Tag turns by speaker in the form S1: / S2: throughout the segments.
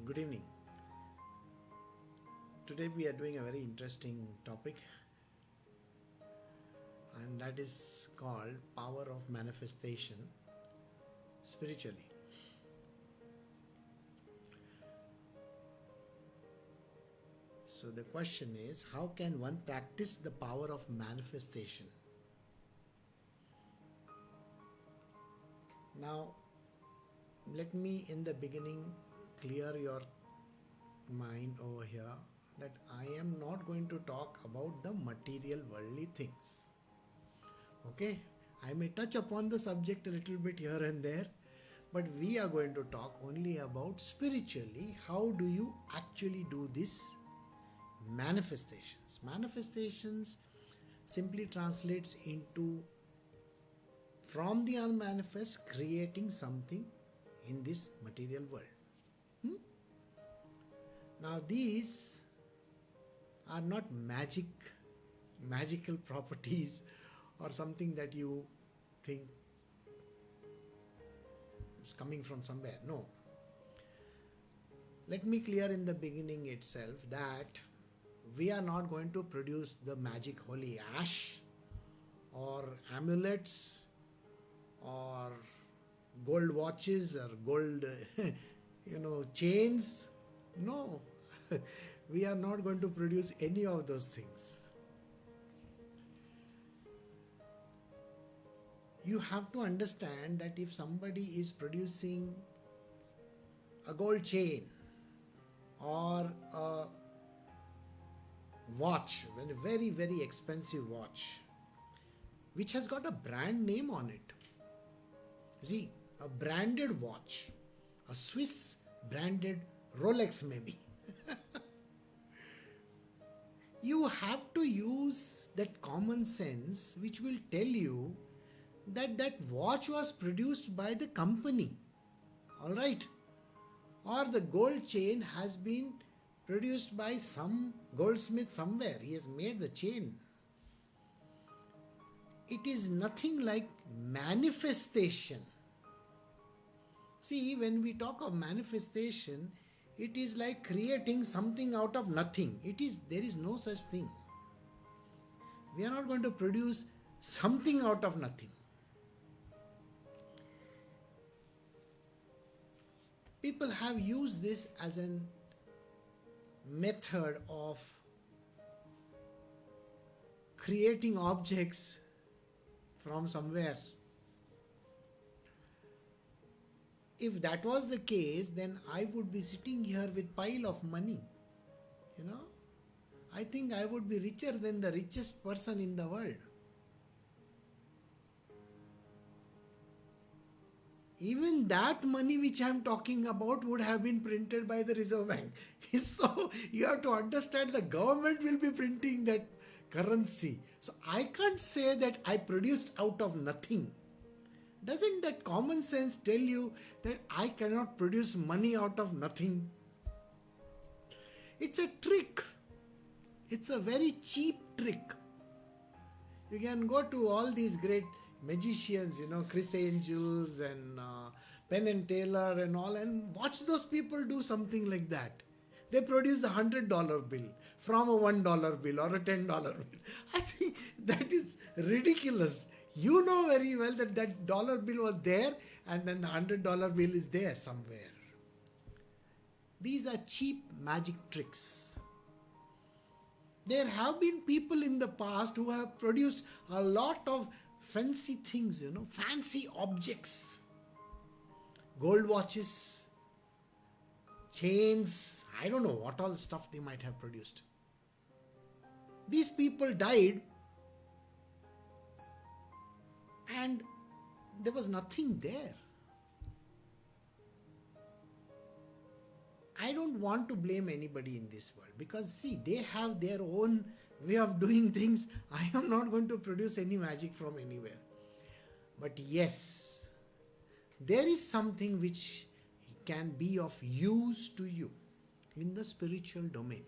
S1: Good evening. Today we are doing a very interesting topic, and that is called power of manifestation spiritually. So the question is, how can one practice the power of manifestation? Now, let me in the beginning clear your mind over here that I am not going to talk about the material worldly things. Okay, I may touch upon the subject a little bit here and there, but we are going to talk only about spiritually. How do you actually do this manifestations? Manifestations simply translates into from the unmanifest creating something in this material world. Now these are not magical properties or something that you think is coming from somewhere. No. Let me clear in the beginning itself that we are not going to produce the magic holy ash or amulets or gold watches or gold chains. No. We are not going to produce any of those things. You have to understand that if somebody is producing a gold chain or a watch, a very, very expensive watch, which has got a brand name on it. See, a branded watch, a Swiss branded Rolex maybe. You have to use that common sense which will tell you that that watch was produced by the company. Alright? Or the gold chain has been produced by some goldsmith somewhere. He has made the chain. It is nothing like manifestation. See, when we talk of manifestation, it is like creating something out of nothing. There is no such thing. We are not going to produce something out of nothing. People have used this as a method of creating objects from somewhere. If that was the case, then I would be sitting here with pile of money. I think I would be richer than the richest person in the world. Even that money which I am talking about would have been printed by the Reserve Bank. So you have to understand the government will be printing that currency. So I can't say that I produced out of nothing. Doesn't that common sense tell you that I cannot produce money out of nothing? It's a trick. It's a very cheap trick. You can go to all these great magicians, Chris Angels and Penn and Taylor and all, and watch those people do something like that. They produce the $100 bill from a $1 bill or a $10 bill. I think that is ridiculous. You know very well that that dollar bill was there and then the $100 bill is there somewhere. These are cheap magic tricks. There have been people in the past who have produced a lot of fancy things, fancy objects. Gold watches, chains, I don't know what all stuff they might have produced. These people died and there was nothing there. I don't want to blame anybody in this world because see, they have their own way of doing things. I am not going to produce any magic from anywhere. But yes, there is something which can be of use to you in the spiritual domain.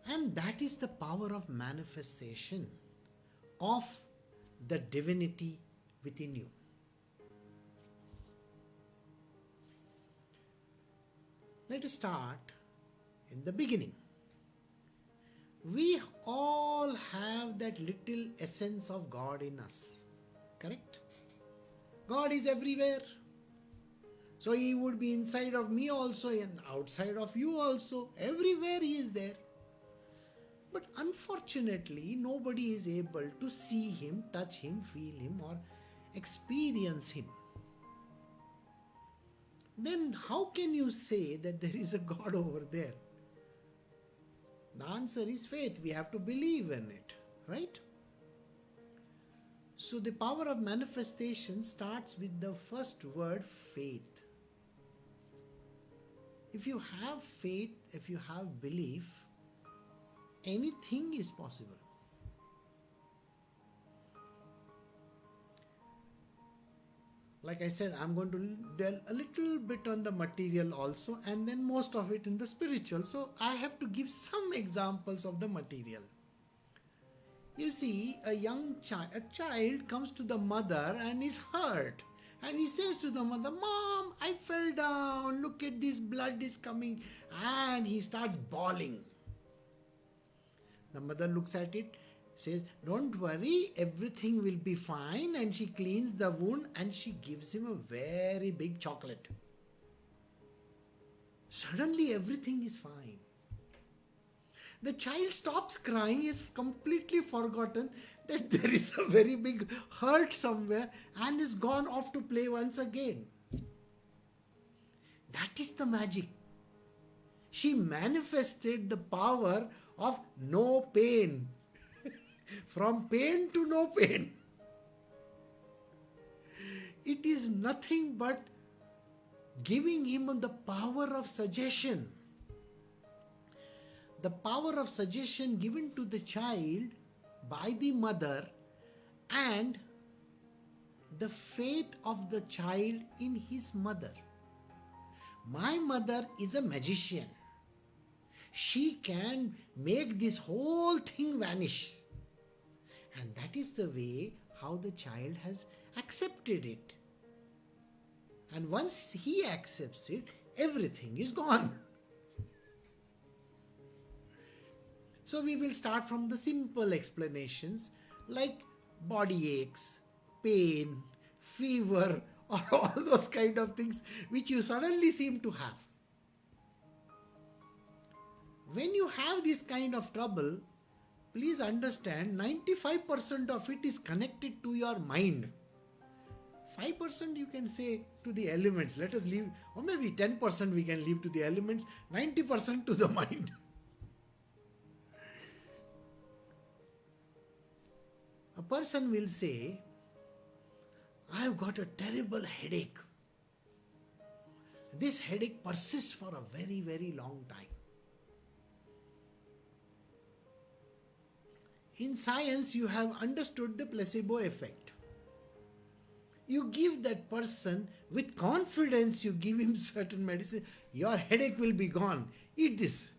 S1: And that is the power of manifestation of the divinity within you. Let us start in the beginning. We all have that little essence of God in us. Correct? God is everywhere. So He would be inside of me also and outside of you also. Everywhere He is there. But unfortunately, nobody is able to see Him, touch Him, feel Him, or experience Him. Then how can you say that there is a God over there? The answer is faith. We have to believe in it, right? So the power of manifestation starts with the first word, faith. If you have faith, if you have belief, anything is possible. Like I said, I'm going to delve a little bit on the material also, and then most of it in the spiritual. So I have to give some examples of the material. You see, a child comes to the mother and is hurt. And he says to the mother, "Mom, I fell down. Look at this, blood is coming." And he starts bawling. The mother looks at it, says, "Don't worry, everything will be fine." And she cleans the wound and she gives him a very big chocolate. Suddenly everything is fine. The child stops crying, is completely forgotten that there is a very big hurt somewhere, and is gone off to play once again. That is the magic. She manifested the power of no pain. From pain to no pain. It is nothing but giving him the power of suggestion. The power of suggestion given to the child by the mother, and the faith of the child in his mother. My mother is a magician. She can make this whole thing vanish. And that is the way how the child has accepted it. And once he accepts it, everything is gone. So we will start from the simple explanations like body aches, pain, fever, or all those kind of things which you suddenly seem to have. When you have this kind of trouble, please understand 95% of it is connected to your mind. 5% you can say to the elements. Let us leave, or maybe 10% we can leave to the elements, 90% to the mind. A person will say, "I've got a terrible headache. This headache persists for a very, very long time." In science, you have understood the placebo effect. You give that person, with confidence, you give him certain medicine. Your headache will be gone. Eat this.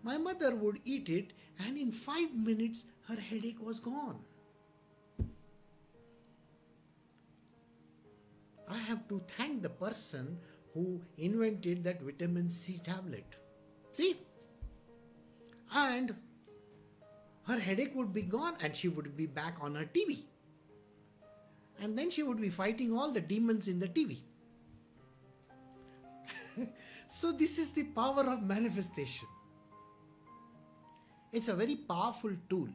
S1: My mother would eat it, and in 5 minutes, her headache was gone. I have to thank the person who invented that vitamin C tablet. See? And her headache would be gone and she would be back on her TV. And then she would be fighting all the demons in the TV. So this is the power of manifestation. It's a very powerful tool.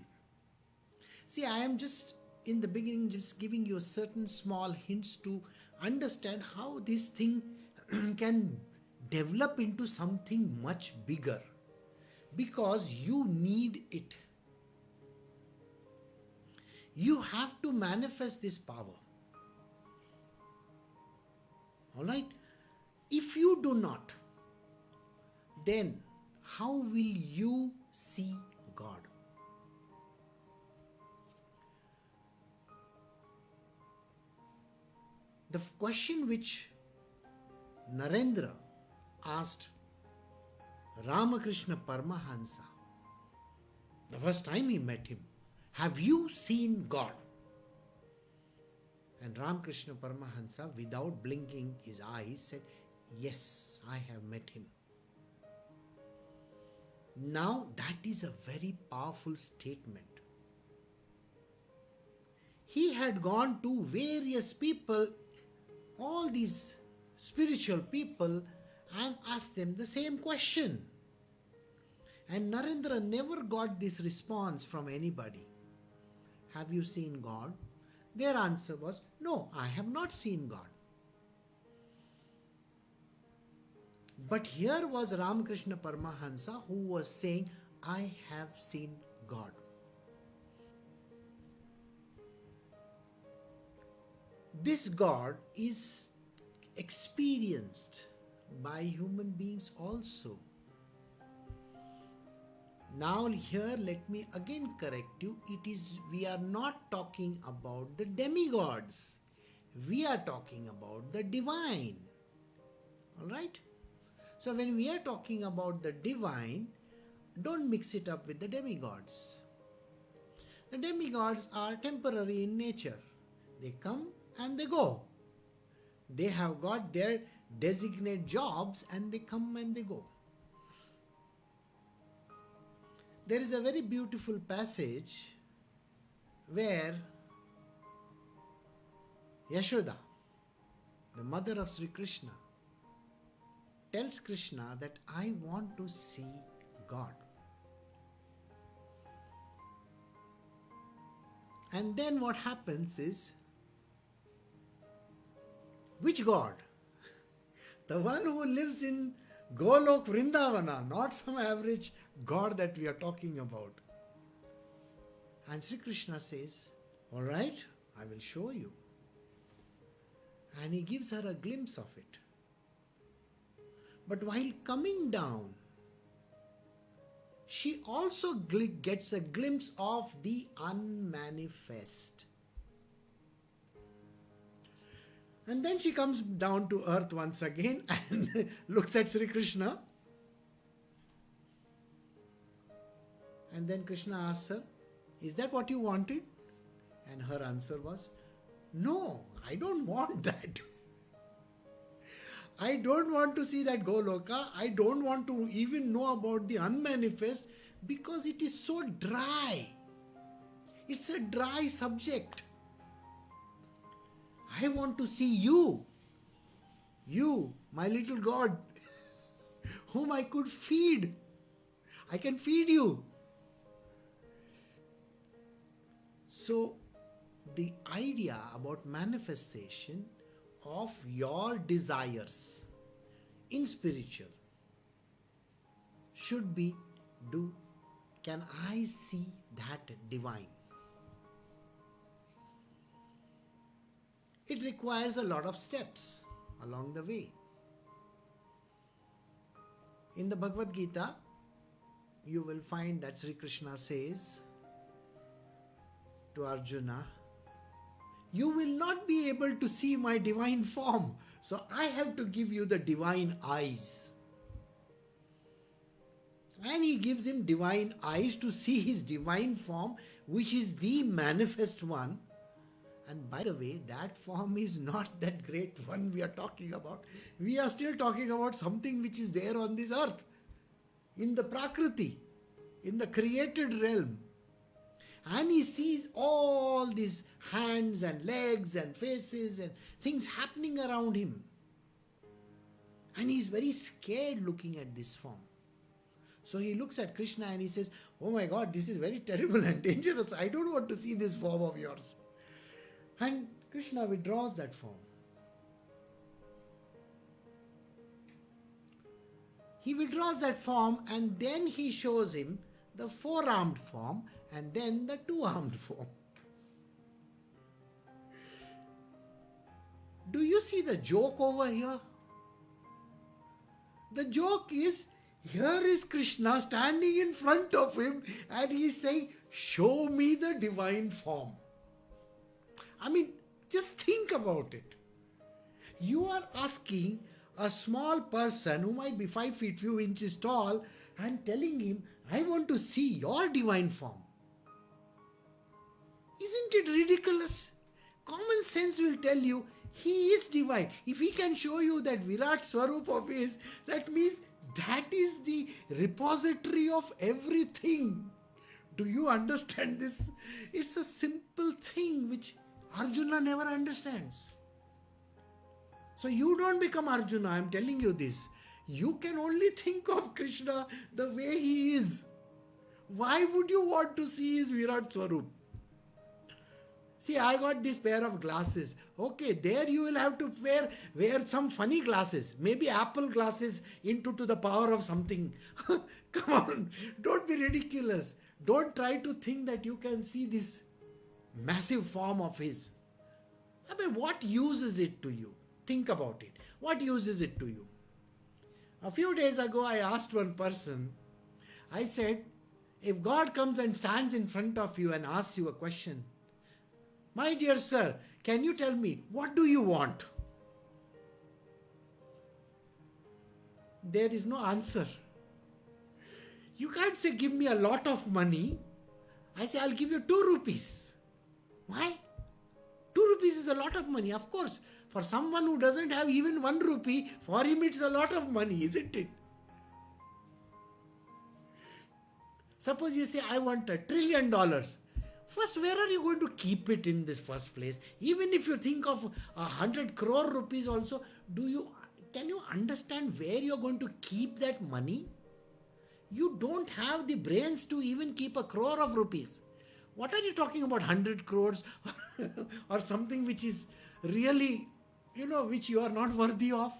S1: See, I am just in the beginning just giving you certain small hints to understand how this thing can develop into something much bigger, because you need it. You have to manifest this power. Alright? If you do not, then how will you see God? The question which Narendra asked Ramakrishna Paramahansa the first time he met him, "Have you seen God?" And Ramakrishna Paramahansa, without blinking his eyes, said, Yes, I have met him. Now that is a very powerful statement. He had gone to various people, all these spiritual people, and asked them the same question. And Narendra never got this response from anybody. Have you seen God? Their answer was, no, I have not seen God. But here was Ramakrishna Paramahansa who was saying, I have seen God. This God is experienced by human beings also. Now here let me again correct you. We are not talking about the demigods. We are talking about the divine. Alright? So when we are talking about the divine, don't mix it up with the demigods. The demigods are temporary in nature. They come and they go. They have got their designated jobs and they come and they go. There is a very beautiful passage where Yashoda, the mother of Sri Krishna, tells Krishna that I want to see God. And then what happens is, which God? The one who lives in Golok Vrindavana, not some average God that we are talking about. And Sri Krishna says, all right, I will show you. And he gives her a glimpse of it. But while coming down, she also gets a glimpse of the unmanifest. And then she comes down to earth once again and looks at Sri Krishna. And then Krishna asks her, is that what you wanted? And her answer was, no, I don't want that. I don't want to see that Goloka. I don't want to even know about the unmanifest because it is so dry. It's a dry subject. I want to see you. You, my little God, whom I could feed. I can feed you. So, the idea about manifestation of your desires in spiritual should be, can I see that divine? It requires a lot of steps along the way. In the Bhagavad Gita, you will find that Sri Krishna says to Arjuna, you will not be able to see my divine form. So I have to give you the divine eyes. And he gives him divine eyes to see his divine form, which is the manifest one. And by the way, that form is not that great one we are talking about. We are still talking about something which is there on this earth, in the Prakriti, in the created realm. And he sees all these hands and legs and faces and things happening around him. And he is very scared looking at this form. So he looks at Krishna and he says, oh my God, this is very terrible and dangerous. I don't want to see this form of yours. And Krishna withdraws that form. He withdraws that form and then he shows him the four-armed form and then the two-armed form. Do you see the joke over here? The joke is, here is Krishna standing in front of him and he is saying, show me the divine form. I mean, just think about it. You are asking a small person who might be 5 feet few inches tall and telling him, I want to see your divine form. Isn't it ridiculous? Common sense will tell you, He is divine. If he can show you that Virat Swarup of his, that means that is the repository of everything. Do you understand this? It's a simple thing which Arjuna never understands. So you don't become Arjuna, I'm telling you this. You can only think of Krishna the way he is. Why would you want to see his Virat Swarup? See, I got this pair of glasses. Okay, there you will have to wear some funny glasses. Maybe Apple glasses to the power of something. Come on, don't be ridiculous. Don't try to think that you can see this massive form of his. I mean, what use is it to you? Think about it. What use is it to you? A few days ago, I asked one person, I said, if God comes and stands in front of you and asks you a question, my dear sir, can you tell me, what do you want? There is no answer. You can't say, give me a lot of money. I say, I'll give you 2 rupees. Why? 2 rupees is a lot of money. Of course, for someone who doesn't have even 1 rupee, for him it's a lot of money, isn't it? Suppose you say, I want $1 trillion. First, where are you going to keep it in this first place? Even if you think of 100 crore rupees also, can you understand where you're going to keep that money? You don't have the brains to even keep 1 crore of rupees. What are you talking about 100 crores or something which is really, which you are not worthy of?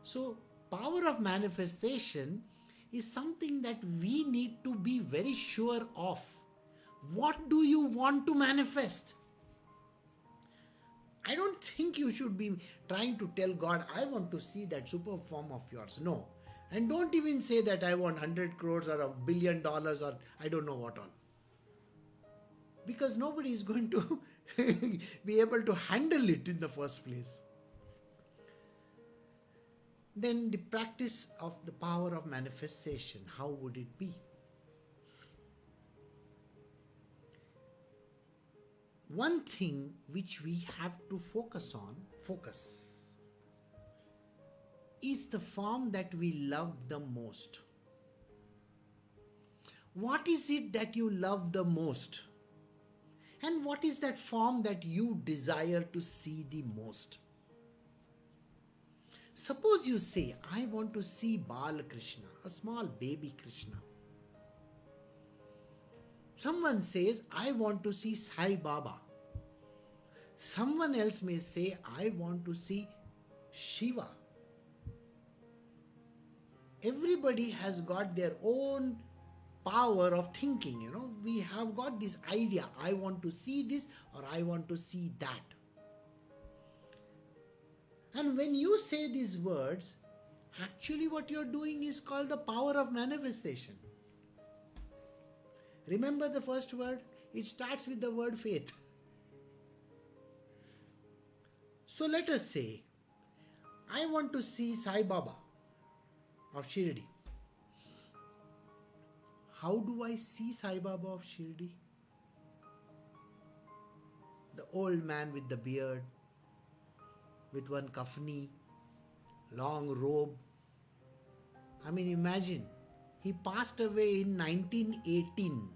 S1: So, power of manifestation is something that we need to be very sure of. What do you want to manifest? I don't think you should be trying to tell God, I want to see that super form of yours. No. And don't even say that I want 100 crores or $1 billion or I don't know what all. Because nobody is going to be able to handle it in the first place. Then the practice of the power of manifestation, how would it be? One thing which we have to focus, is the form that we love the most. What is it that you love the most? And what is that form that you desire to see the most? Suppose you say, I want to see Bala Krishna, a small baby Krishna. Someone says, I want to see Sai Baba. Someone else may say, I want to see Shiva. Everybody has got their own power of thinking, We have got this idea, I want to see this or I want to see that. And when you say these words, actually what you're doing is called the power of manifestation. Remember the first word? It starts with the word faith. So let us say, I want to see Sai Baba of Shirdi. How do I see Sai Baba of Shirdi? The old man with the beard, with one kafni, long robe. I mean, imagine, he passed away in 1918.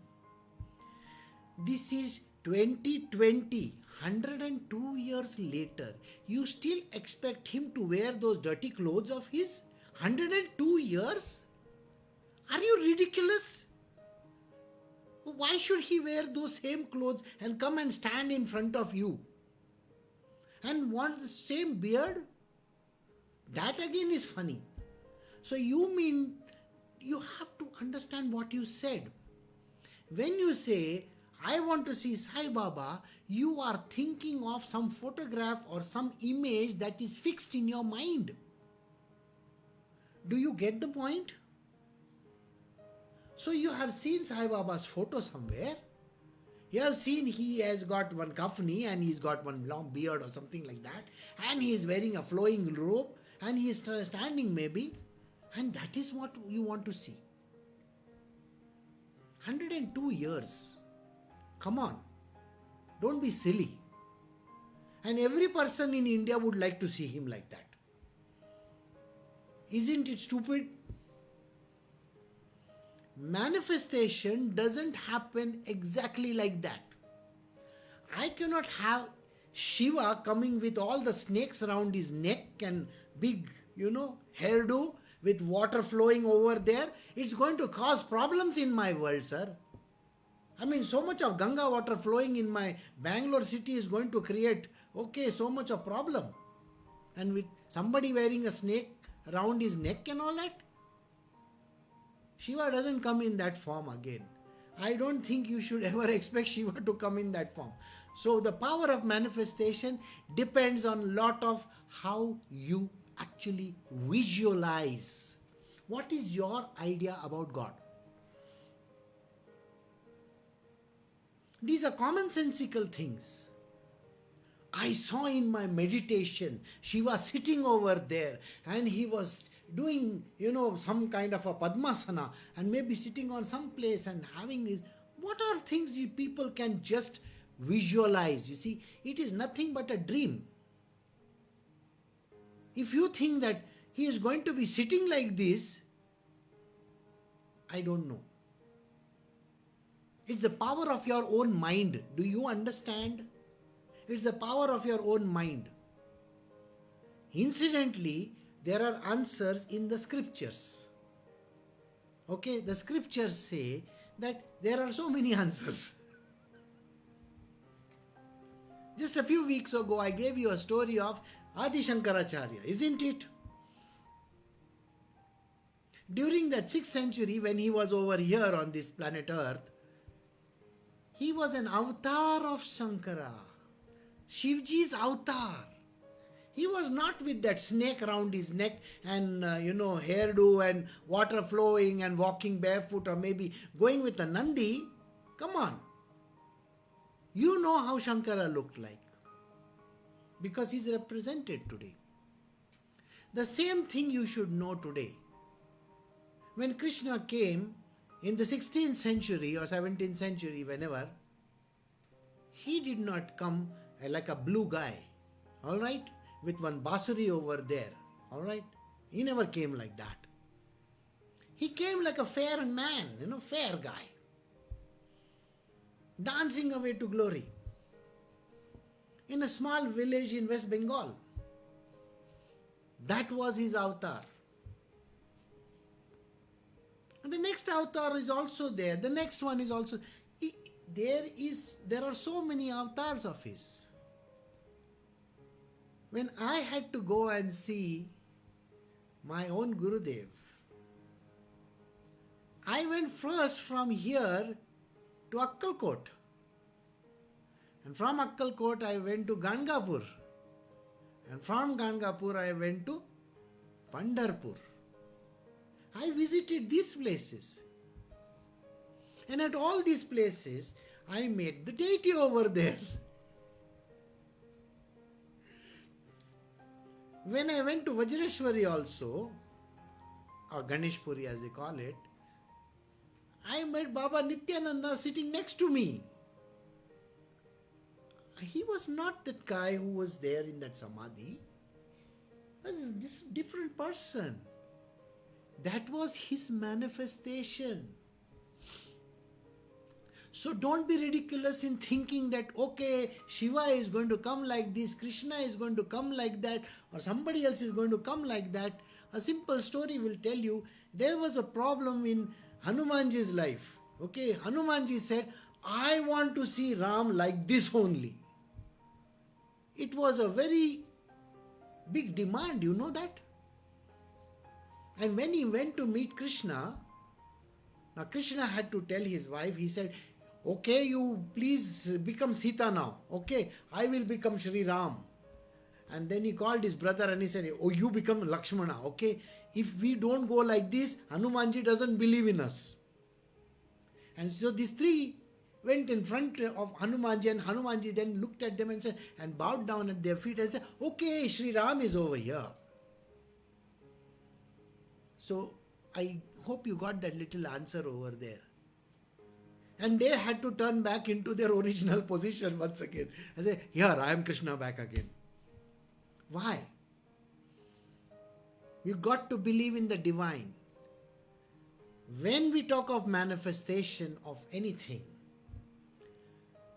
S1: This is 2020, 102 years later. You still expect him to wear those dirty clothes of his? 102 years? Are you ridiculous? Why should he wear those same clothes and come and stand in front of you? And want the same beard? That again is funny. So you mean you have to understand what you said. When you say, I want to see Sai Baba, you are thinking of some photograph or some image that is fixed in your mind. Do you get the point? So you have seen Sai Baba's photo somewhere. You have seen he has got one kafni and he's got one long beard or something like that. And he is wearing a flowing robe and he is standing maybe. And that is what you want to see. 102 years. Come on. Don't be silly. And every person in India would like to see him like that. Isn't it stupid? Manifestation doesn't happen exactly like that. I cannot have Shiva coming with all the snakes around his neck and big, hairdo with water flowing over there. It's going to cause problems in my world, sir. I mean, so much of Ganga water flowing in my Bangalore city is going to create, so much of problem. And with somebody wearing a snake around his neck and all that. Shiva doesn't come in that form again. I don't think you should ever expect Shiva to come in that form. So the power of manifestation depends on a lot of how you actually visualize. What is your idea about God? These are commonsensical things. I saw in my meditation, Shiva sitting over there and he was doing, some kind of a Padmasana and maybe sitting on some place and having his... What are things people can just visualize? You see, it is nothing but a dream. If you think that he is going to be sitting like this, I don't know. It's the power of your own mind. Do you understand? It's the power of your own mind. Incidentally, there are answers in the scriptures. Okay, the scriptures say that there are so many answers. Just a few weeks ago, I gave you a story of Adi Shankaracharya, isn't it? During that 6th century, when he was over here on this planet Earth, he was an avatar of Shankara. Shivji's avatar. He was not with that snake around his neck and, hairdo and water flowing and walking barefoot or maybe going with a Nandi. Come on. You know how Shankara looked like. Because he's represented today. The same thing you should know today. When Krishna came in the 16th century or 17th century, whenever, he did not come like a blue guy. Alright? With one basuri over there. Alright? He never came like that. He came like a fair man, fair guy. Dancing away to glory. In a small village in West Bengal. That was his avatar. And the next avatar is also there. The next one is also... There are so many avatars of his. When I had to go and see my own Gurudev, I went first from here to Akkalkot. And from Akkalkot I went to Gangapur. And from Gangapur I went to Pandharpur. I visited these places. And at all these places, I met the deity over there. When I went to Vajreshwari also, or Ganeshpuri as they call it, I met Baba Nityananda sitting next to me. He was not that guy who was there in that Samadhi. That is this different person. That was his manifestation. So don't be ridiculous in thinking that, Shiva is going to come like this, Krishna is going to come like that, or somebody else is going to come like that. A simple story will tell you, there was a problem in Hanumanji's life. Hanumanji said, I want to see Ram like this only. It was a very big demand, you know that? And when he went to meet Krishna, now Krishna had to tell his wife, he said, you please become Sita now. I will become Shri Ram. And then he called his brother and he said, you become Lakshmana. If we don't go like this, Hanumanji doesn't believe in us. And so these three went in front of Hanumanji, and Hanumanji then looked at them and said, and bowed down at their feet and said, Shri Ram is over here. So I hope you got that little answer over there. And they had to turn back into their original position once again. And say, here, I am Krishna back again. Why? You got to believe in the divine. When we talk of manifestation of anything,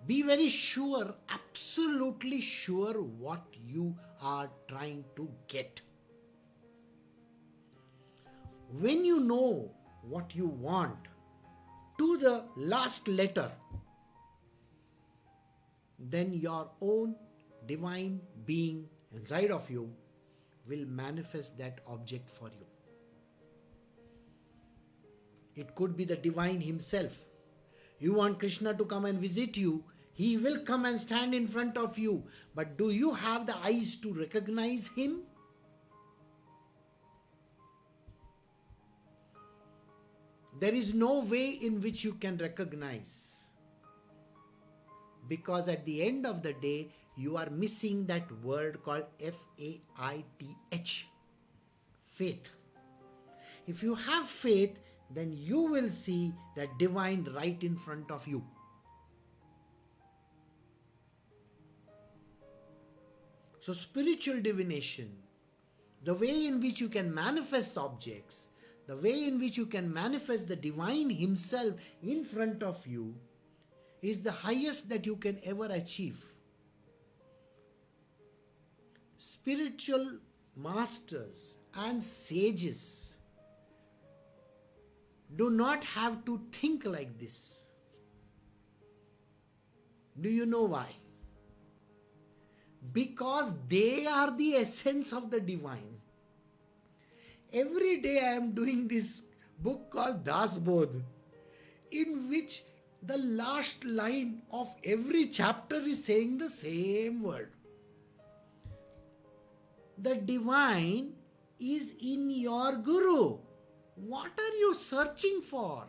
S1: be very sure, absolutely sure what you are trying to get. When you know what you want to the last letter, then your own divine being inside of you will manifest that object for you. It could be the divine himself. You want Krishna to come and visit you, he will come and stand in front of you. But do you have the eyes to recognize him? There is no way in which you can recognize. Because at the end of the day, you are missing that word called F-A-I-T-H. Faith. If you have faith, then you will see that divine right in front of you. So spiritual divination, the way in which you can manifest objects, the way in which you can manifest the divine himself in front of you, is the highest that you can ever achieve. Spiritual masters and sages do not have to think like this. Do you know why? Because they are the essence of the divine. Every day I am doing this book called Das Bodh, in which the last line of every chapter is saying the same word. The divine is in your Guru. What are you searching for?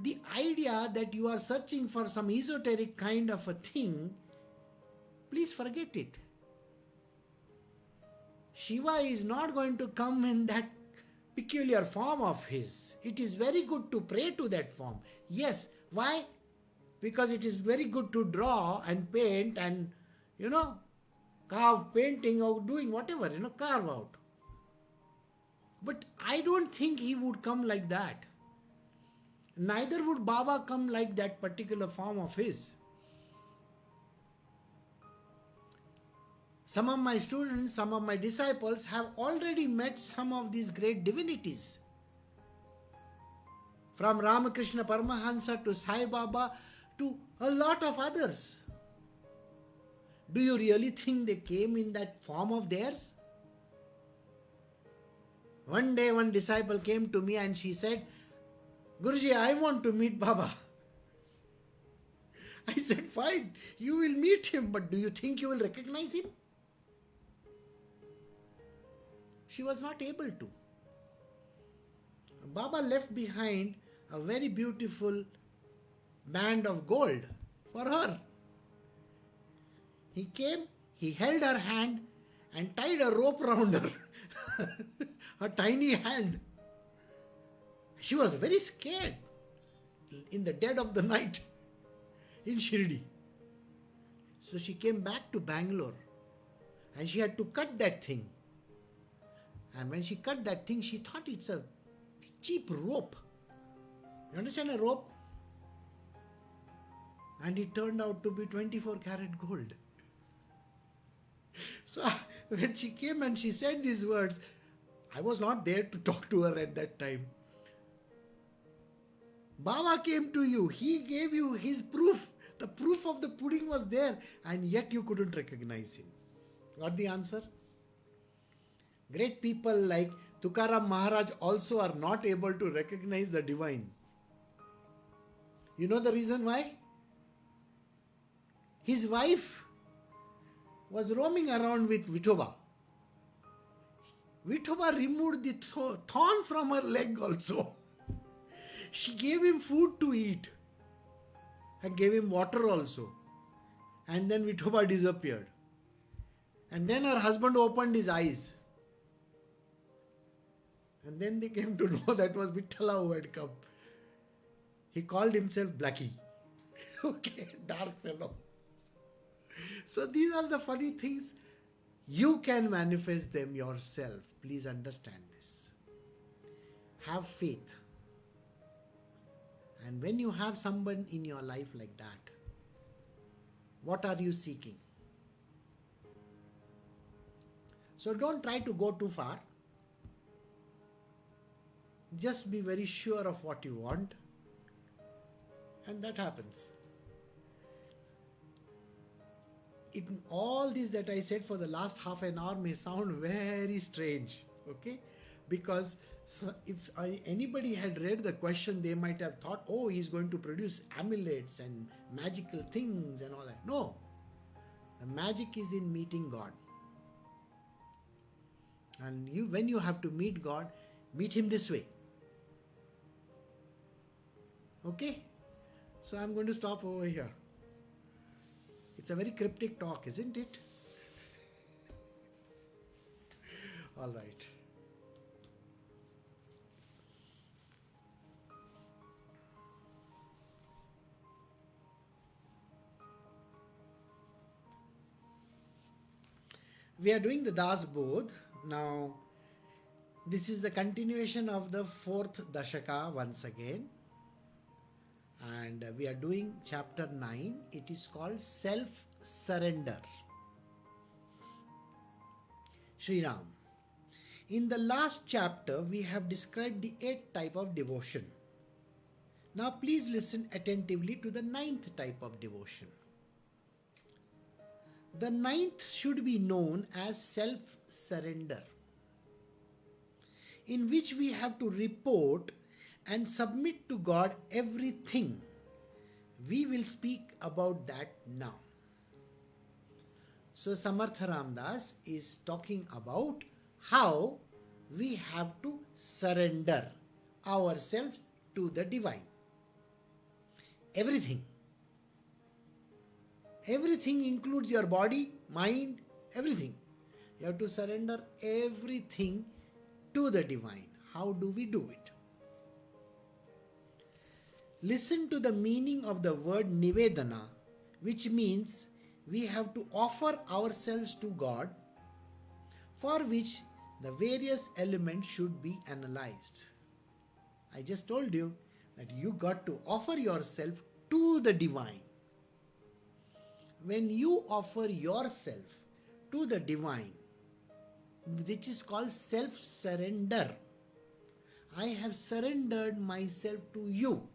S1: The idea that you are searching for some esoteric kind of a thing, please forget it. Shiva is not going to come in that peculiar form of his. It is very good to pray to that form. Yes. Why? Because it is very good to draw and paint and, carve, painting or doing whatever, carve out. But I don't think he would come like that. Neither would Baba come like that particular form of his. Some of my students, some of my disciples have already met some of these great divinities. From Ramakrishna Paramahansa to Sai Baba to a lot of others. Do you really think they came in that form of theirs? One day one disciple came to me and she said, Guruji, I want to meet Baba. I said, fine, you will meet him, but do you think you will recognize him? She was not able to. Baba left behind a very beautiful band of gold for her. He came, he held her hand and tied a rope around her, her tiny hand. She was very scared in the dead of the night in Shirdi. So she came back to Bangalore and she had to cut that thing. And when she cut that thing, she thought it's a cheap rope. You understand a rope? And it turned out to be 24 karat gold. So when she came and she said these words, I was not there to talk to her at that time. Baba came to you. He gave you his proof. The proof of the pudding was there and yet you couldn't recognize him. Got the answer? Great people like Tukaram Maharaj also are not able to recognize the divine. You know the reason why? His wife was roaming around with Vithoba. Vithoba removed the thorn from her leg also. She gave him food to eat and gave him water also. And then Vithoba disappeared. And then her husband opened his eyes. And then they came to know that was Vittala who had come. He called himself Blackie. Okay, dark fellow. So these are the funny things. You can manifest them yourself. Please understand this. Have faith. And when you have someone in your life like that, what are you seeking? So don't try to go too far. Just be very sure of what you want. And that happens. All this that I said for the last half an hour may sound very strange. Okay? Because if anybody had read the question, they might have thought, oh, he's going to produce amulets and magical things and all that. No. The magic is in meeting God. And when you have to meet God, meet Him this way. Okay? So I'm going to stop over here. It's a very cryptic talk, isn't it? All right. We are doing the Das Bodh. Now, this is the continuation of the 4th Dashaka once again. And we are doing chapter 9. It is called Self-Surrender. Sri Ram. In the last chapter, we have described the 8th type of devotion. Now please listen attentively to the 9th type of devotion. The 9th should be known as self-surrender, in which we have to report and submit to God everything. We will speak about that now. So Samartha Ramdas is talking about how we have to surrender ourselves to the divine. Everything. Everything includes your body, mind, everything. You have to surrender everything to the divine. How do we do it? Listen to the meaning of the word Nivedana, which means we have to offer ourselves to God, for which the various elements should be analyzed. I just told you that you got to offer yourself to the divine. When you offer yourself to the divine, which is called self-surrender, I have surrendered myself to you.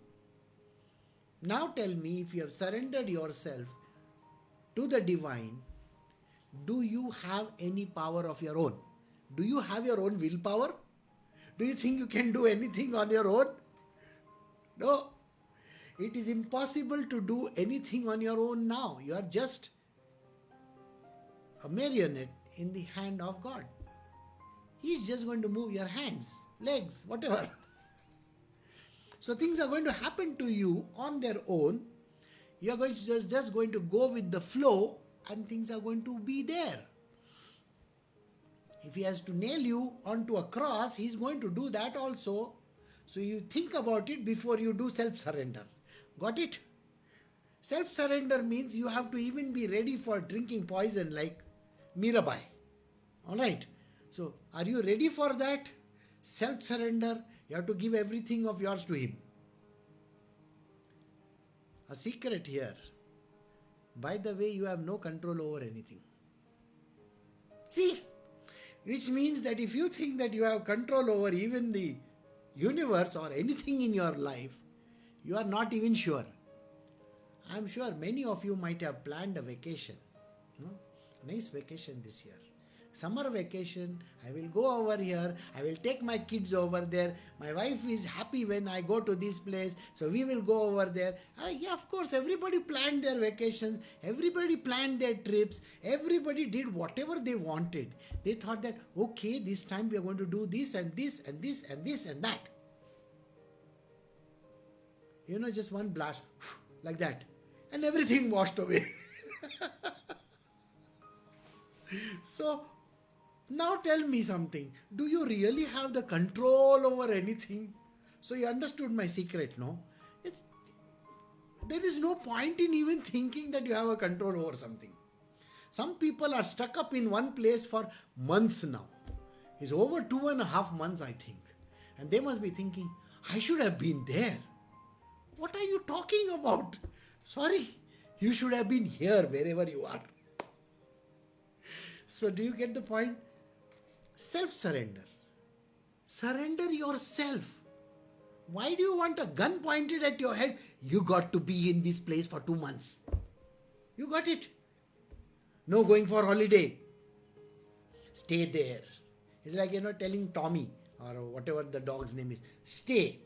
S1: Now tell me, if you have surrendered yourself to the divine, do you have any power of your own? Do you have your own willpower? Do you think you can do anything on your own? No. It is impossible to do anything on your own now. You are just a marionette in the hand of God. He is just going to move your hands, legs, whatever. So things are going to happen to you on their own. You are going to just going to go with the flow, and things are going to be there. If He has to nail you onto a cross, He is going to do that also. So you think about it before you do self-surrender. Got it? Self-surrender means you have to even be ready for drinking poison like Mirabai. Alright? So, are you ready for that? Self-surrender, you have to give everything of yours to Him. A secret here. By the way, you have no control over anything. See? Which means that if you think that you have control over even the universe or anything in your life, you are not even sure. I am sure many of you might have planned a vacation. No? Nice vacation this year. Summer vacation, I will go over here, I will take my kids over there. My wife is happy when I go to this place, so we will go over there. Yeah, of course, everybody planned their vacations, everybody planned their trips, everybody did whatever they wanted. They thought that, okay, this time we are going to do this and this and this and this and that. You know, just one blast, like that. And everything washed away. So, Now tell me something. Do you really have the control over anything? So you understood my secret, no? It's, there is no point in even thinking that you have a control over something. Some people are stuck up in one place for months now. It's over 2.5 months, I think. And they must be thinking, I should have been there. What are you talking about? Sorry, you should have been here wherever you are. So do you get the point? Self-surrender. Surrender yourself. Why do you want a gun pointed at your head? You got to be in this place for 2 months. You got it. No going for holiday. Stay there. It's like, telling Tommy or whatever the dog's name is, stay.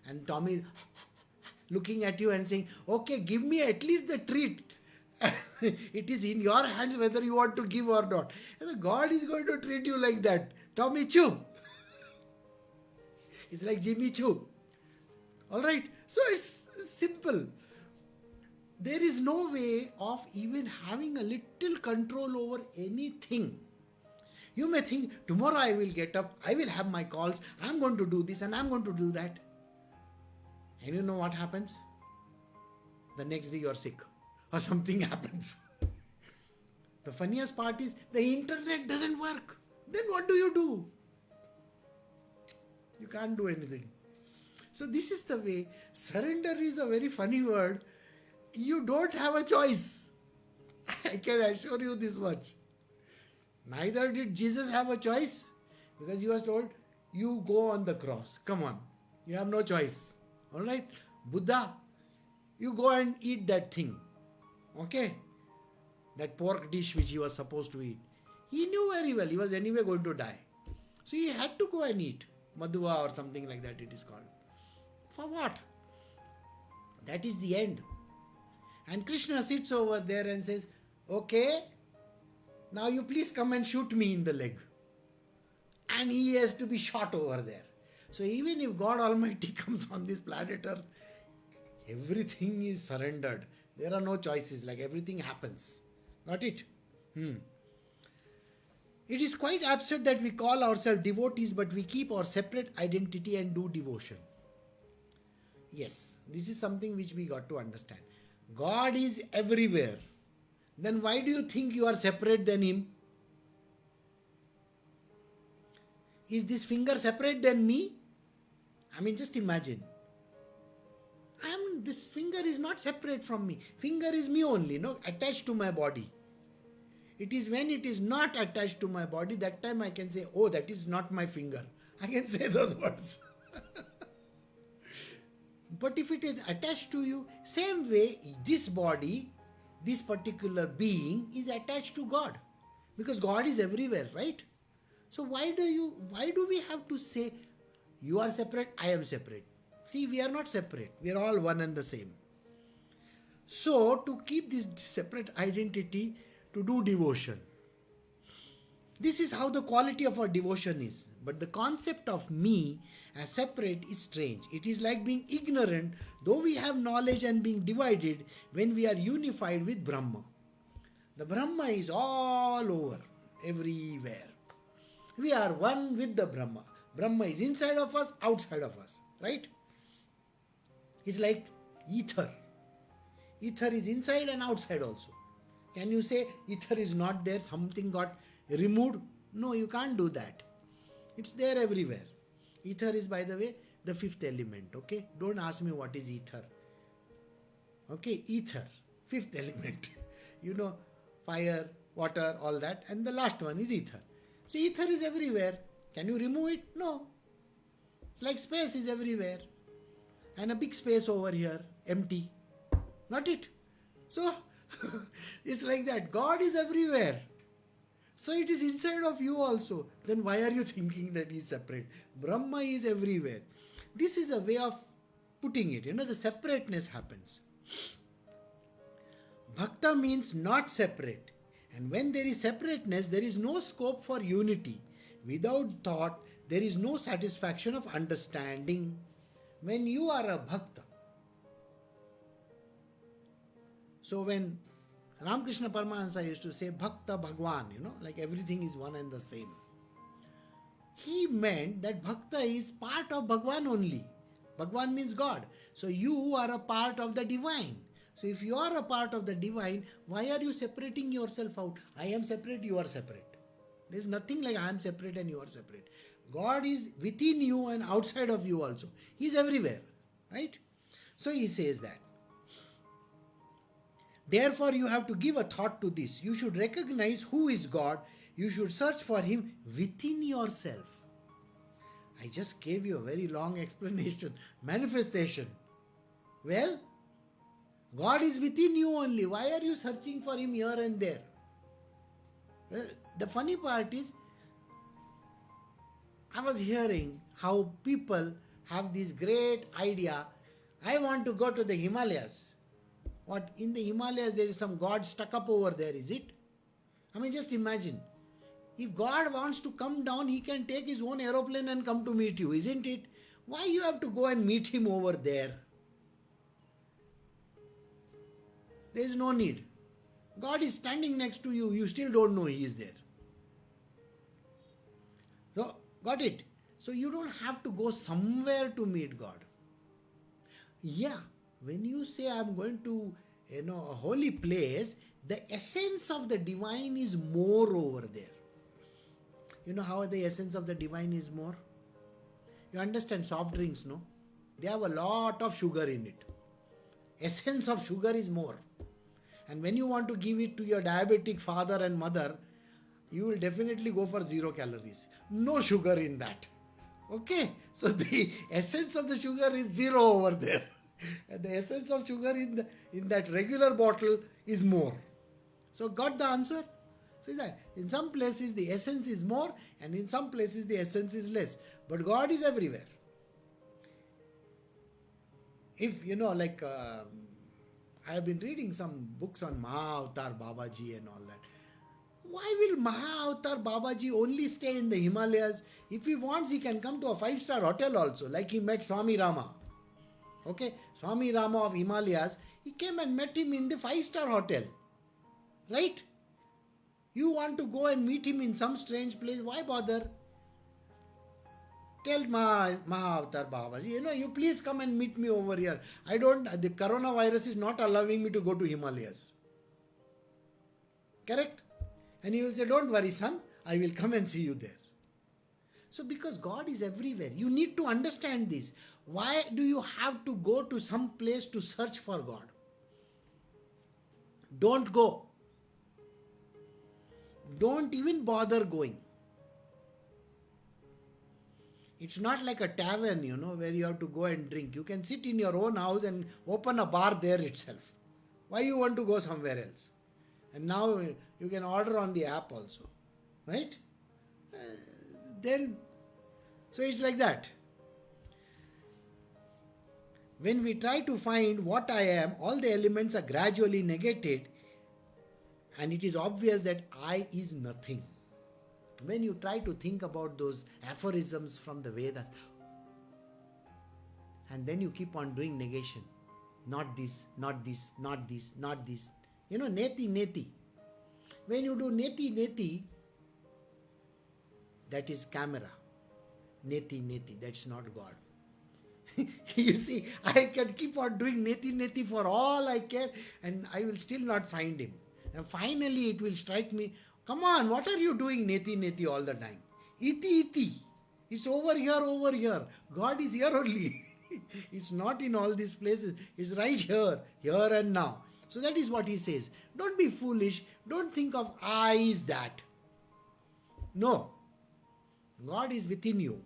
S1: And Tommy is looking at you and saying, okay, give me at least the treat. It is in your hands whether you want to give or not. And God is going to treat you like that. Tommy Choo. It's like Jimmy Choo. Alright? So it's simple. There is no way of even having a little control over anything. You may think, tomorrow I will get up, I will have my calls, I'm going to do this and I'm going to do that. And you know what happens? The next day you're sick or something happens. The funniest part is the internet doesn't work. Then what do? You can't do anything. So this is the way. Surrender is a very funny word. You don't have a choice. I can assure you this much. Neither did Jesus have a choice, because he was told, you go on the cross. Come on. You have no choice. Alright? Buddha, you go and eat that thing. Okay? That pork dish which he was supposed to eat. He knew very well he was anyway going to die. So he had to go and eat. Madhua or something like that it is called. For what? That is the end. And Krishna sits over there and says, okay, now you please come and shoot me in the leg. And he has to be shot over there. So even if God Almighty comes on this planet Earth, everything is surrendered. There are no choices, like everything happens. Got it? It is quite absurd that we call ourselves devotees, but we keep our separate identity and do devotion. Yes, this is something which we got to understand. God is everywhere. Then why do you think you are separate than Him? Is this finger separate than me? I mean, just imagine. This finger is not separate from me. Finger is me only, attached to my body. It is when it is not attached to my body, that time I can say, oh, that is not my finger. I can say those words. But if it is attached to you, same way, this body, this particular being is attached to God. Because God is everywhere, right? So why do we have to say, you are separate, I am separate? See, we are not separate. We are all one and the same. So, to keep this separate identity, to do devotion. This is how the quality of our devotion is. But the concept of me as separate is strange. It is like being ignorant, though we have knowledge, and being divided when we are unified with Brahma. The Brahma is all over, everywhere. We are one with the Brahma. Brahma is inside of us, outside of us, right? It's like ether. Ether is inside and outside also. Can you say ether is not there, something got removed? No, you can't do that. It's there everywhere. Ether is, by the way, the fifth element, okay? Don't ask me what is ether. Okay, ether, fifth element. Fire, water, all that. And the last one is ether. So ether is everywhere. Can you remove it? No. It's like space is everywhere. And a big space over here, empty. Got it? So, it's like that. God is everywhere. So it is inside of you also. Then why are you thinking that He is separate? Brahma is everywhere. This is a way of putting it. The separateness happens. Bhakta means not separate. And when there is separateness, there is no scope for unity. Without thought, there is no satisfaction of understanding. When you are a bhakta, so when Ramakrishna Paramahansa used to say Bhakta Bhagwan, like everything is one and the same. He meant that Bhakta is part of Bhagwan only. Bhagwan means God. So you are a part of the divine. So if you are a part of the divine, why are you separating yourself out? I am separate, you are separate. There is nothing like I am separate and you are separate. God is within you and outside of you also. He is everywhere. Right? So he says that. Therefore, you have to give a thought to this. You should recognize who is God. You should search for Him within yourself. I just gave you a very long explanation. Manifestation. Well, God is within you only. Why are you searching for Him here and there? Well, the funny part is, I was hearing how people have this great idea. I want to go to the Himalayas. What, in the Himalayas there is some God stuck up over there, is it? I mean, just imagine. If God wants to come down, He can take His own aeroplane and come to meet you, isn't it? Why you have to go and meet Him over there? There is no need. God is standing next to you. You still don't know He is there. So, got it? So you don't have to go somewhere to meet God. Yeah, when you say I'm going to, a holy place, the essence of the divine is more over there. You know how the essence of the divine is more? You understand soft drinks, no? They have a lot of sugar in it. Essence of sugar is more. And when you want to give it to your diabetic father and mother, you will definitely go for 0 calories. No sugar in that. Okay? So the essence of the sugar is 0 over there. And the essence of sugar in that regular bottle is more. So got the answer? See that? In some places the essence is more and in some places the essence is less. But God is everywhere. If, I have been reading some books on Maha-Avatar Babaji and all that. Why will Maha-Avatar Babaji only stay in the Himalayas? If he wants, he can come to a 5-star hotel also, like he met Swami Rama. Okay, Swami Rama of Himalayas, he came and met him in the 5-star hotel. Right? You want to go and meet him in some strange place, why bother? Tell Maha-Avatar Babaji, you please come and meet me over here. The coronavirus is not allowing me to go to Himalayas. Correct? And he will say, don't worry son, I will come and see you there. So because God is everywhere, you need to understand this. Why do you have to go to some place to search for God? Don't go. Don't even bother going. It's not like a tavern, where you have to go and drink. You can sit in your own house and open a bar there itself. Why you want to go somewhere else? And now you can order on the app also. Right? So it's like that. When we try to find what I am, all the elements are gradually negated and it is obvious that I is nothing. When you try to think about those aphorisms from the Vedas, and then you keep on doing negation. Not this, not this, not this, not this. Neti, neti. When you do neti, neti, that is camera. Neti, neti, that's not God. You see, I can keep on doing neti, neti for all I care and I will still not find Him. And finally it will strike me, come on, what are you doing neti, neti all the time? Iti, iti. It's over here. God is here only. It's not in all these places. It's right here and now. So that is what he says. Don't be foolish. Don't think of I is that. No. God is within you.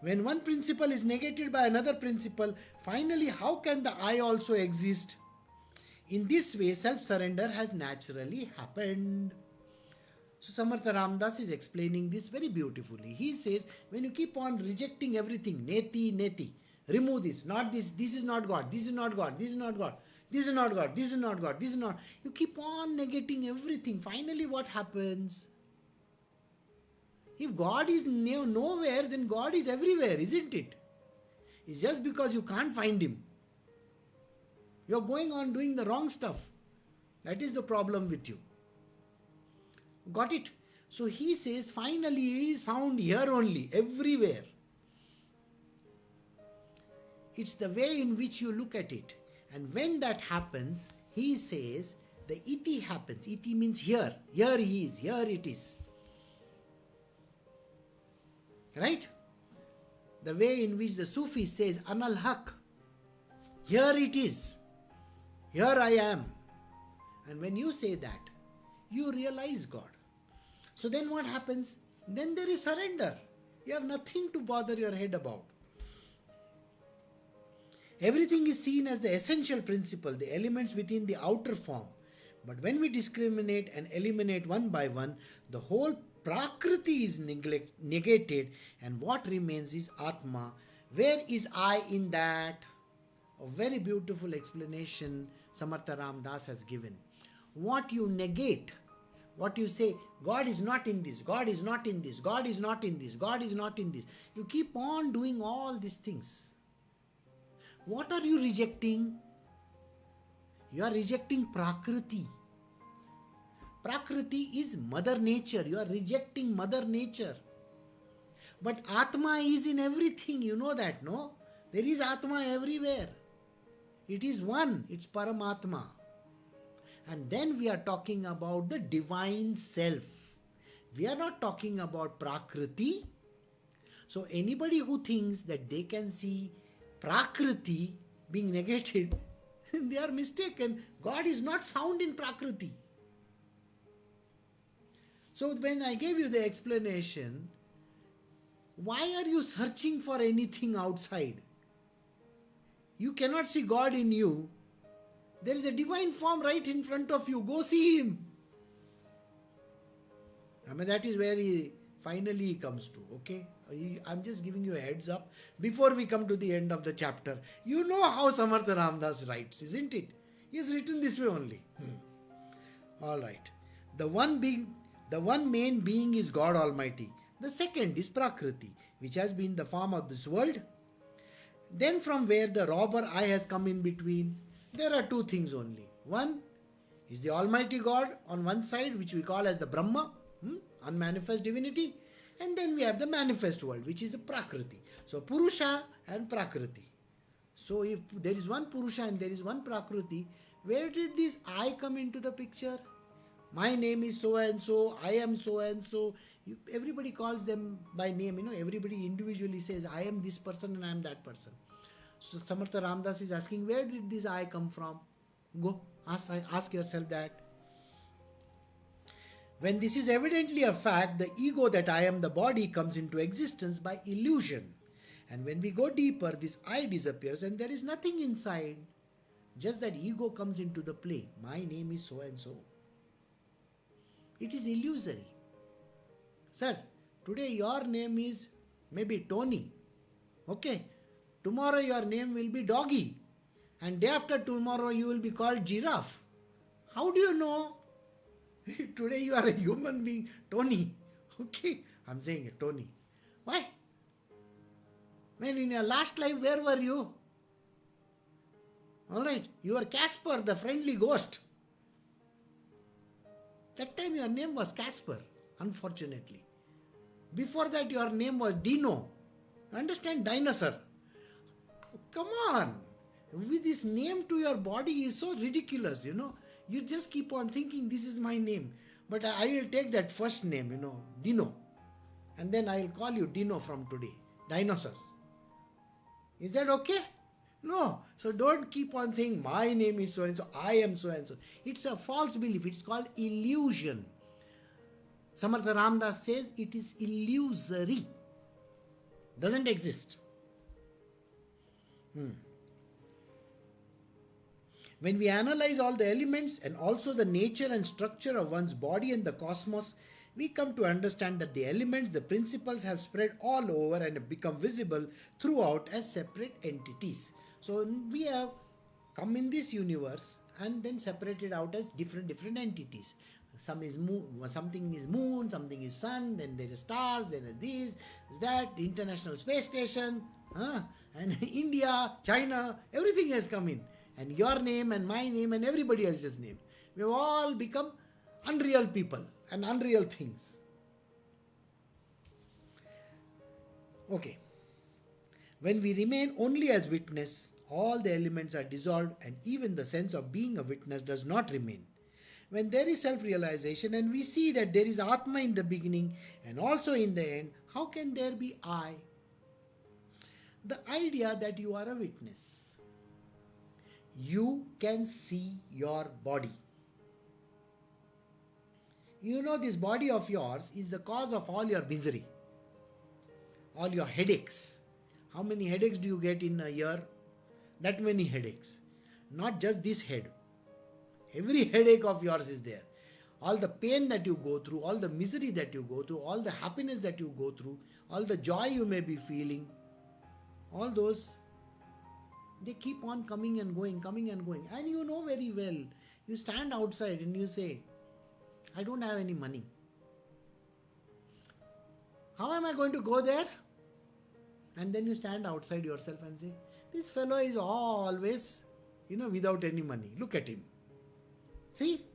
S1: When one principle is negated by another principle, finally how can the I also exist? In this way, self-surrender has naturally happened. So Samartha Ramdas is explaining this very beautifully. He says, when you keep on rejecting everything, neti, neti, remove this, not this, this is not God, this is not God, this is not God, this is not God, this is not God, this is not. You keep on negating everything. Finally, what happens? If God is nowhere, then God is everywhere, isn't it? It's just because you can't find Him. You're going on doing the wrong stuff. That is the problem with you. Got it? So he says finally he is found here only, everywhere. It's the way in which you look at it. And when that happens, he says the iti happens. Iti means here. Here he is. Here it is. Right? The way in which the Sufi says Anal Haq. Here it is. Here I am. And when you say that, you realize God. So then what happens? Then there is surrender. You have nothing to bother your head about. Everything is seen as the essential principle, the elements within the outer form. But when we discriminate and eliminate one by one, the whole Prakriti is negated, and what remains is Atma. Where is I in that? A very beautiful explanation Samartha Ramdas has given. What you negate, what you say, God is not in this, God is not in this, God is not in this, God is not in this. You keep on doing all these things. What are you rejecting? You are rejecting Prakriti. Prakriti is Mother Nature. You are rejecting Mother Nature. But Atma is in everything. You know that, no? There is Atma everywhere. It is one. It's Paramatma. And then we are talking about the divine self. We are not talking about Prakriti. So anybody who thinks that they can see Prakriti being negated, they are mistaken. God is not found in Prakriti. So when I gave you the explanation, why are you searching for anything outside? You cannot see God in you. There is a divine form right in front of you. Go see Him. I mean, that is where he finally comes to, okay? I'm just giving you a heads up before we come to the end of the chapter. You know how Samartha Ramdas writes, isn't it? He has written this way only. All right. The one main being is God Almighty. The second is Prakriti, which has been the form of this world. Then from where the robber I has come in between, there are two things only. One is the Almighty God on one side, which we call as the Brahma, unmanifest divinity. And then we have the manifest world, which is the Prakriti. So Purusha and Prakriti. So if there is one Purusha and there is one Prakriti, where did this I come into the picture? My name is so and so, I am so and so. Everybody calls them by name, everybody individually says, I am this person and I am that person. So Samartha Ramdas is asking, where did this I come from? Go, ask yourself that. When this is evidently a fact, the ego that I am the body comes into existence by illusion. And when we go deeper, this I disappears and there is nothing inside. Just that ego comes into the play. My name is so and so. It is illusory. Sir, today your name is maybe Tony. Okay. Tomorrow your name will be Doggy. And day after tomorrow you will be called Giraffe. How do you know? Today you are a human being, Tony. Okay. I'm saying it, Tony. Why? When in your last life, where were you? Alright. You were Casper, the friendly ghost. That time your name was Casper, unfortunately. Before that your name was Dino. Understand? Dinosaur. Come on. With this name to your body is so ridiculous, You just keep on thinking this is my name. But I will take that first name, Dino. And then I will call you Dino from today. Dinosaur. Is that okay? No. So don't keep on saying my name is so and so, I am so and so. It's a false belief. It's called illusion. Samartha Ramdas says it is illusory. Doesn't exist. When we analyze all the elements and also the nature and structure of one's body and the cosmos, we come to understand that the elements, the principles have spread all over and have become visible throughout as separate entities. So we have come in this universe and then separated out as different entities. Something is moon, something is sun, then there is stars, then this, that, International Space Station, and India, China, everything has come in. and your name and my name and everybody else's name. We've all become unreal people and unreal things. Okay. When we remain only as witness, all the elements are dissolved and even the sense of being a witness does not remain. When there is self-realization and we see that there is Atma in the beginning and also in the end, how can there be I? The idea that you are a witness. You can see your body. You know, this body of yours is the cause of all your misery, all your headaches. How many headaches do you get in a year? That many headaches. Not just this head. Every headache of yours is there. All the pain that you go through, all the misery that you go through, all the happiness that you go through, all the joy you may be feeling, all those, they keep on coming and going, coming and going. And you know very well, you stand outside and you say, I don't have any money. How am I going to go there? And then you stand outside yourself and say, this fellow is always, without any money. Look at him. See?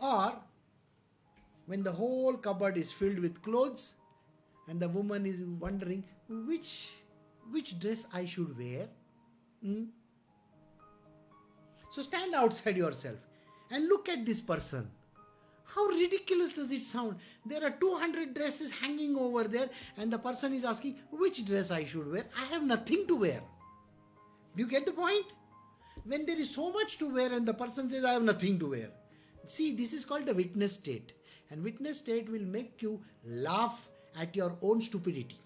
S1: Or when the whole cupboard is filled with clothes and the woman is wondering which dress I should wear. So stand outside yourself and look at this person. How ridiculous does it sound? There are 200 dresses hanging over there and the person is asking which dress I should wear. I have nothing to wear. Do you get the point? When there is so much to wear and the person says I have nothing to wear. See, this is called the witness state. And witness state will make you laugh at your own stupidity.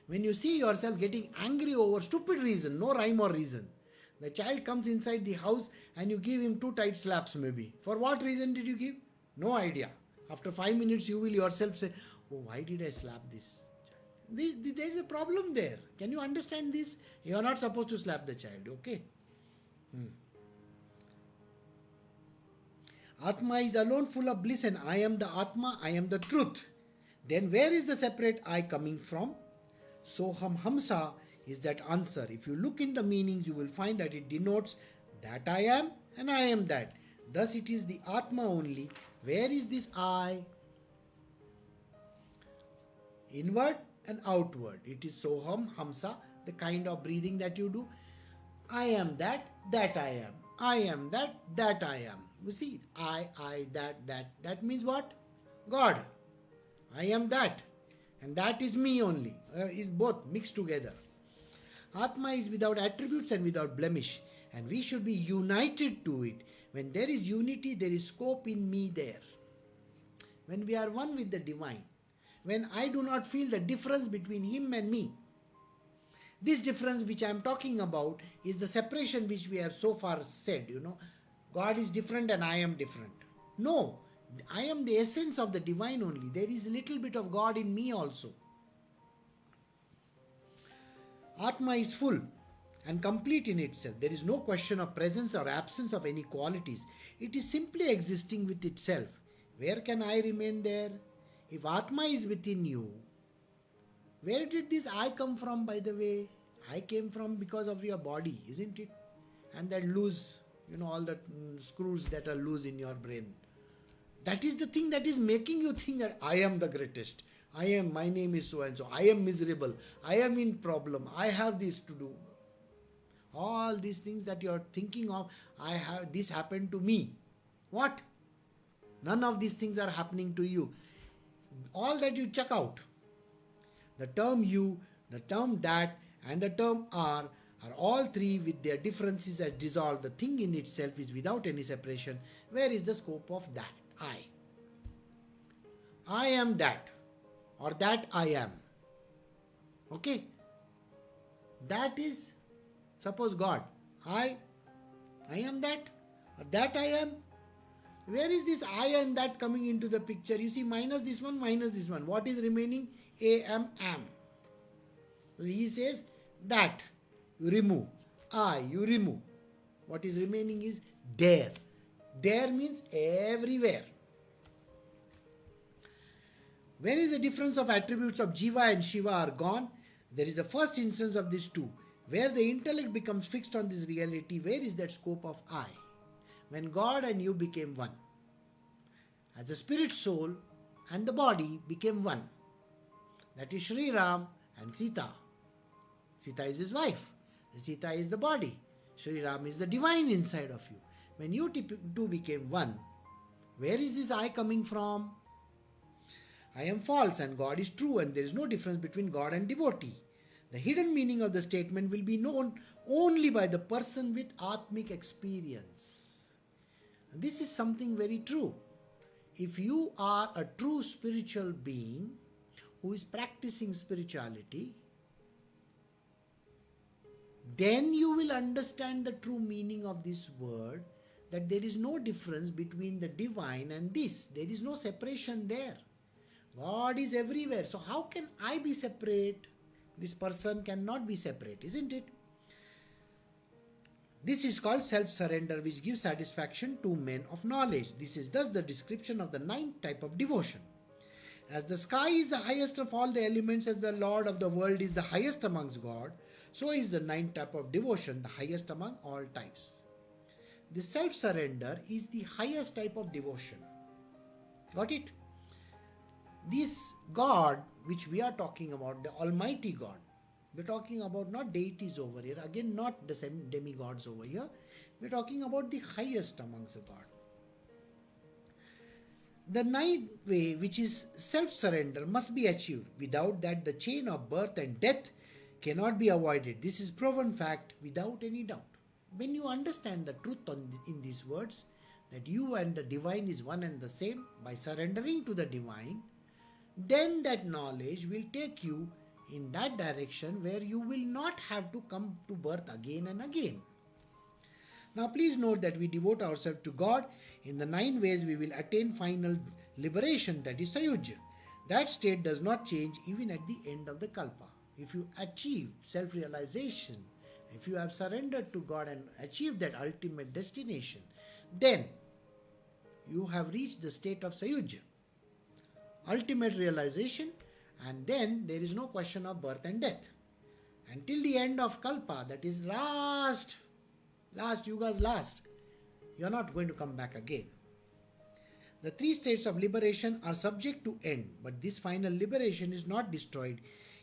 S1: When you see yourself getting angry over stupid reason, no rhyme or reason. The child comes inside the house and you give him 2 tight slaps maybe. For what reason did you give? No idea. After 5 minutes you will yourself say, oh, why did I slap this child? There is a problem there. Can you understand this? You are not supposed to slap the child, okay? Atma is alone full of bliss and I am the Atma, I am the truth. Then where is the separate I coming from? Soham Hamsa is that answer. If you look in the meanings, you will find that it denotes that I am and I am that. Thus it is the Atma only. Where is this I? Inward and outward. It is Soham Hamsa, the kind of breathing that you do. I am that, that I am. I am that, that I am. You see, I, that. That means what? God. I am that. And that is me only. Is both mixed together. Atma is without attributes and without blemish. And we should be united to it. When there is unity, there is scope in me there. When we are one with the divine. When I do not feel the difference between him and me. This difference which I am talking about is the separation which we have so far said, God is different and I am different. No, I am the essence of the divine only. There is a little bit of God in me also. Atma is full and complete in itself. There is no question of presence or absence of any qualities. It is simply existing with itself. Where can I remain there? If Atma is within you, where did this I come from, by the way? I came from because of your body, isn't it? And that loose, all the screws that are loose in your brain. That is the thing that is making you think that I am the greatest. My name is so and so. I am miserable. I am in problem. I have this to do. All these things that you are thinking of, this happened to me. What? None of these things are happening to you. All that you check out. The term you, the term that, and the term are all three with their differences as dissolved. The thing in itself is without any separation. Where is the scope of that? I am that, or that I am. Okay? That is, suppose God. I am that, or that I am. Where is this I and that coming into the picture? You see, minus this one. What is remaining? Am. So he says that. You remove. You remove. What is remaining is there. There means everywhere. Where is the difference of attributes of Jiva and Shiva are gone? There is a first instance of these two. Where the intellect becomes fixed on this reality, where is that scope of I? When God and you became one. As a spirit soul and the body became one. That is Sri Ram and Sita. Sita is his wife. Sita is the body. Sri Ram is the divine inside of you. When you two became one, where is this I coming from? I am false and God is true, and there is no difference between God and devotee. The hidden meaning of the statement will be known only by the person with Atmic experience. And this is something very true. If you are a true spiritual being who is practicing spirituality, then you will understand the true meaning of this word, that there is no difference between the divine and this. There is no separation there. God is everywhere. So how can I be separate? This person cannot be separate, isn't it? This is called self-surrender, which gives satisfaction to men of knowledge. This is thus the description of the ninth type of devotion. As the sky is the highest of all the elements, as the Lord of the world is the highest amongst God, so is the ninth type of devotion the highest among all types. The self-surrender is the highest type of devotion. Got it? This God which we are talking about, the Almighty God, we're talking about not deities over here, again not the same demigods over here, we're talking about the highest amongst the God. The ninth way, which is self-surrender, must be achieved. Without that, the chain of birth and death cannot be avoided. This is proven fact without any doubt. When you understand the truth in these words, that you and the divine is one and the same, by surrendering to the divine, then that knowledge will take you in that direction where you will not have to come to birth again and again. Now please note that we devote ourselves to God. In the 9 ways we will attain final liberation, that is Sayujya. That state does not change even at the end of the Kalpa. If you achieve self-realization, if you have surrendered to God and achieved that ultimate destination, then you have reached the state of Sayujya, ultimate realization, and then there is no question of birth and death. Until the end of Kalpa, that is last yuga's last, you are not going to come back again. The 3 states of liberation are subject to end, but this final liberation is not destroyed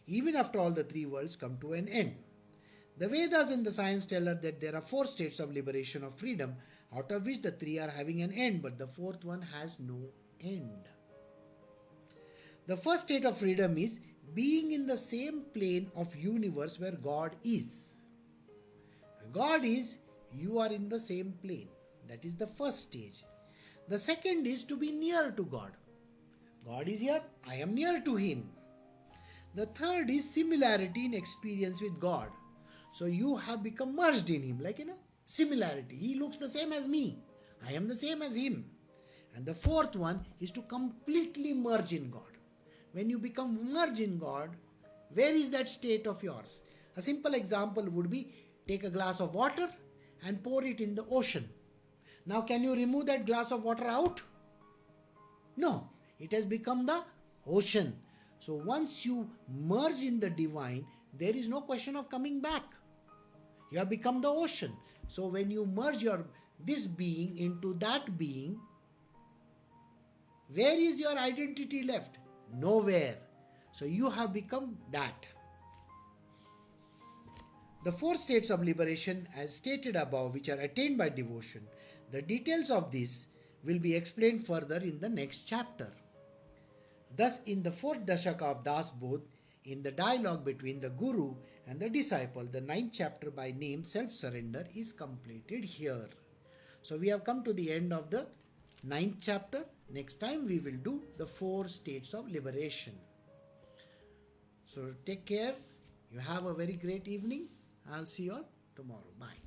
S1: even after all the 3 worlds come to an end. The Vedas and the science tell us that there are 4 states of liberation of freedom, out of which the 3 are having an end, but the 4th one has no end. The first state of freedom is being in the same plane of universe where God is. God is, you are in the same plane. That is the first stage. The second is to be near to God. God is here, I am near to Him. The third is similarity in experience with God. So you have become merged in Him, like similarity. He looks the same as me, I am the same as Him. And the fourth one is to completely merge in God. When you become merged in God, where is that state of yours? A simple example would be, take a glass of water and pour it in the ocean. Now can you remove that glass of water out? No, it has become the ocean. So once you merge in the divine, there is no question of coming back. You have become the ocean. So when you merge this being into that being, where is your identity left? Nowhere. So you have become that. The 4 states of liberation, as stated above, which are attained by devotion, the details of this will be explained further in the next chapter. Thus, in the 4th Dashaka of Das Bodh, in the dialogue between the Guru and the disciple, the 9th chapter by name Self-Surrender is completed here. So we have come to the end of the 9th chapter. Next time we will do the 4 states of liberation. So take care. You have a very great evening. I'll see you all tomorrow. Bye.